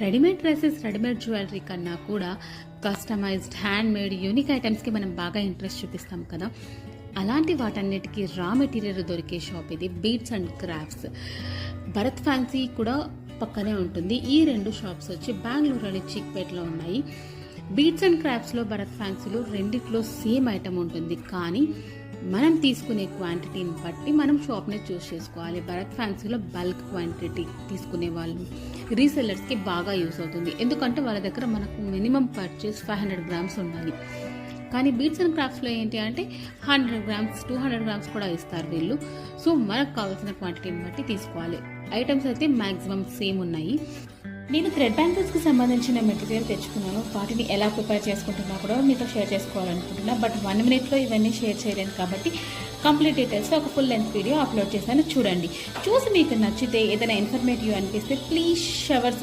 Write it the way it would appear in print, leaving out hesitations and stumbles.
Readymade dresses, readymade jewellery కన్నా కూడా customized, hand made, unique ఐటమ్స్కి మనం బాగా ఇంట్రెస్ట్ చూపిస్తాం కదా. అలాంటి వాటన్నిటికీ రా మెటీరియల్ దొరికే షాప్ ఇది, beads and crafts. Bharat fancy కూడా పక్కనే ఉంటుంది. ఈ రెండు షాప్స్ వచ్చి బెంగళూరు అని చిక్పేటలో ఉన్నాయి. బీడ్స్ అండ్ క్రాఫ్ట్స్లో, భరత్ ఫ్యాన్సీలో రెండిట్లో సేమ్ ఐటమ్ ఉంటుంది, కానీ మనం తీసుకునే క్వాంటిటీని బట్టి మనం షాప్ని చూస్ చేసుకోవాలి. భరత్ ఫ్యాన్సీలో బల్క్ క్వాంటిటీ తీసుకునే వాళ్ళు, రీసెల్లర్స్కి బాగా యూస్ అవుతుంది. ఎందుకంటే వాళ్ళ దగ్గర మనకు మినిమం పర్చేస్ 500 గ్రామ్స్ ఉండాలి. కానీ బీడ్స్ అండ్ క్రాఫ్ట్స్లో ఏంటి అంటే 100 గ్రామ్స్, 200 గ్రామ్స్ కూడా ఇస్తారు వీళ్ళు. సో మనకు కావాల్సిన క్వాంటిటీని బట్టి తీసుకోవాలి. ఐటమ్స్ అయితే మ్యాక్సిమం సేమ్ ఉన్నాయి. నేను థ్రెడ్ బ్యాంగిల్స్కి సంబంధించిన మెటీరియల్ తెచ్చుకున్నాను. వాటిని ఎలా ప్రిపేర్ చేసుకుంటున్నా కూడా మీతో షేర్ చేసుకోవాలనుకుంటున్నా. బట్ 1 మినిట్లో ఇవన్నీ షేర్ చేయలేను కాబట్టి కంప్లీట్ డీటెయిల్స్ ఒక ఫుల్ లెంత్ వీడియో అప్లోడ్ చేశాను. చూడండి, చూసి మీకు నచ్చితే ఏదైనా ఇన్ఫర్మేటివ్ అనిపిస్తే ప్లీజ్ షవర్